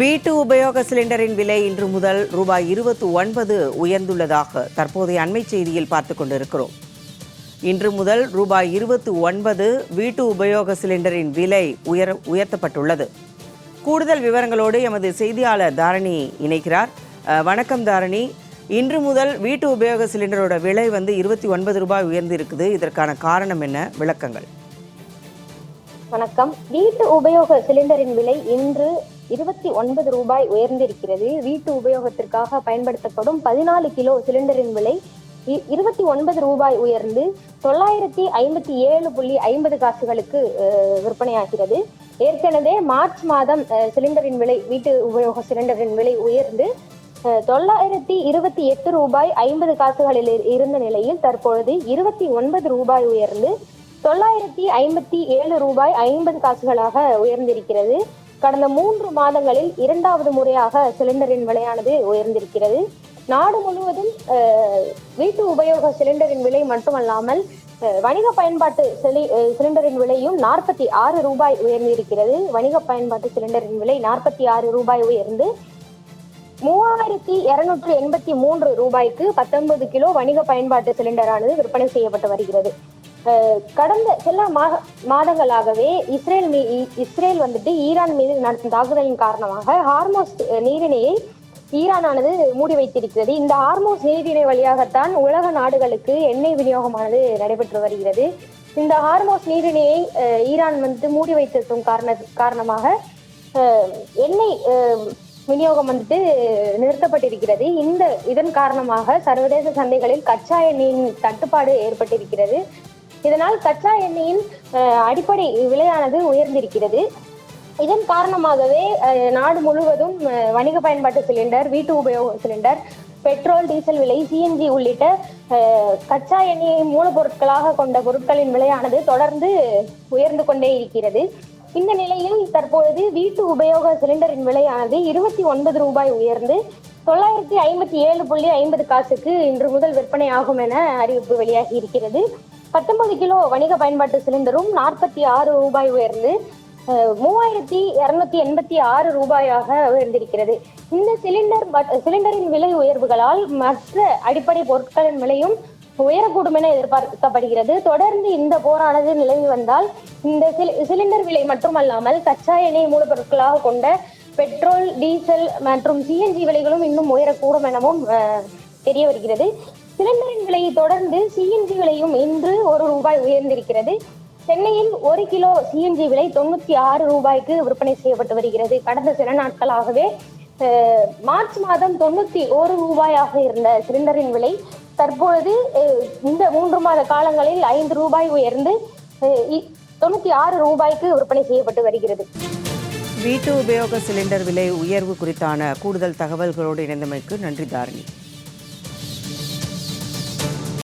வீட்டு உபயோக சிலிண்டரின் விலை இன்று முதல் ரூபாய் 29 உயர்ந்துள்ளதாக தற்போதைய அண்மை செய்தியில் பார்த்துக் கொண்டிருக்கிறோம். இன்று முதல் ரூபாய் 29 வீட்டு உபயோக சிலிண்டரின் விலை உயர்த்தப்பட்டுள்ளது. கூடுதல் விவரங்களோடு எமது செய்தியாளர் தாரணி இணைக்கிறார். வணக்கம் தாரணி. இன்று முதல் வீட்டு உபயோக சிலிண்டரோட விலை 29 ரூபாய் உயர்ந்து இருக்குது. இதற்கான காரணம் என்ன? விளக்கங்கள். வணக்கம். வீட்டு உபயோக சிலிண்டரின் விலை இன்று 29 ரூபாய் உயர்ந்திருக்கிறது. வீட்டு உபயோகத்திற்காக பயன்படுத்தப்படும் 14 கிலோ சிலிண்டரின் விலை 29 ரூபாய் உயர்ந்து 957.50 காசுகளுக்கு விற்பனையாகிறது. ஏற்கனவே மார்ச் மாதம் சிலிண்டரின் விலை, வீட்டு உபயோக சிலிண்டரின் விலை உயர்ந்து 928 ரூபாய் 50 காசுகளில் இருந்த நிலையில் தற்பொழுது 29 ரூபாய் உயர்ந்து 957 ரூபாய் 50 காசுகளாக உயர்ந்திருக்கிறது. கடந்த 3 மாதங்களில் இரண்டாவது முறையாக சிலிண்டரின் விலையானது உயர்ந்திருக்கிறது. நாடு முழுவதும் வீட்டு உபயோக சிலிண்டரின் விலை மட்டுமல்லாமல் வணிக பயன்பாட்டு சிலிண்டரின் விலையும் 46 ரூபாய் உயர்ந்திருக்கிறது. வணிக பயன்பாட்டு சிலிண்டரின் விலை 46 ரூபாய் உயர்ந்து 3283 ரூபாய்க்கு 19 கிலோ வணிக பயன்பாட்டு சிலிண்டரானது விற்பனை செய்யப்பட்டு வருகிறது. கடந்த சில மாதங்களாகவே இஸ்ரேல் ஈரான் மீது நடத்தும் தாக்குதலின் காரணமாக ஹார்மோஸ் நீரிணையை ஈரானானது மூடி வைத்திருக்கிறது. இந்த ஹார்மோஸ் நீரிணை வழியாகத்தான் உலக நாடுகளுக்கு எண்ணெய் விநியோகமானது நடைபெற்று வருகிறது. இந்த ஹார்மோஸ் நீரிணையை ஈரான் மூடி வைத்திருக்கும் காரணமாக எண்ணெய் விநியோகம் நிறுத்தப்பட்டிருக்கிறது. இதன் காரணமாக சர்வதேச சந்தைகளில் கச்சா எண்ணெயின் தட்டுப்பாடு ஏற்பட்டிருக்கிறது. இதனால் கச்சா எண்ணெயின் அடிப்படை விலையானது உயர்ந்திருக்கிறது. இதன் காரணமாகவே நாடு முழுவதும் வணிக பயன்பாட்டு சிலிண்டர், வீட்டு உபயோக சிலிண்டர், பெட்ரோல், டீசல் விலை, சிஎன்ஜி உள்ளிட்ட கச்சா எண்ணெயை மூலப்பொருட்களாக கொண்ட பொருட்களின் விலையானது தொடர்ந்து உயர்ந்து கொண்டே இருக்கிறது. இந்த நிலையில் தற்பொழுது வீட்டு உபயோக சிலிண்டரின் விலையானது 29 ரூபாய் உயர்ந்து 957.50 காசுக்கு இன்று முதல் விற்பனை ஆகும் என அறிவிப்பு வெளியாகி இருக்கிறது. 19 கிலோ வணிக பயன்பாட்டு சிலிண்டரும் 46 ரூபாய் உயர்ந்து 3286 ரூபாயாக உயர்ந்திருக்கிறது. இந்த சிலிண்டரின் விலை உயர்வுகளால் மற்ற அடிப்படை பொருட்களின் விலையும் உயரக்கூடும் என எதிர்பார்க்கப்படுகிறது. தொடர்ந்து இந்த போரானது நிலவி வந்தால் இந்த சிலிண்டர் விலை மட்டுமல்லாமல் கச்சா எண்ணெய் மூலப்பொருட்களாக கொண்ட பெட்ரோல், டீசல் மற்றும் சிஎன்ஜி விலைகளும் இன்னும் உயரக்கூடும் எனவும் தெரிய வருகிறது. சிலிண்டரின் விலையை தொடர்ந்து சிஎன்ஜி விலையும் இன்று 1 ரூபாய் உயர்ந்திருக்கிறது. சென்னையில் 1 கிலோ சிஎன்ஜி விலை 96 ரூபாய்க்கு விற்பனை செய்யப்பட்டு வருகிறது. கடந்த சில நாட்களாகவே மார்ச் மாதம் 91 ரூபாயாக இருந்த சிலிண்டரின் விலை தற்பொழுது இந்த 3 மாத காலங்களில் 5 ரூபாய் உயர்ந்து 96 ரூபாய்க்கு விற்பனை செய்யப்பட்டு வருகிறது. வீட்டு உபயோக சிலிண்டர் விலை உயர்வு குறித்தான கூடுதல் தகவல்களோடு இணைந்தமைக்கு நன்றி தாரணி.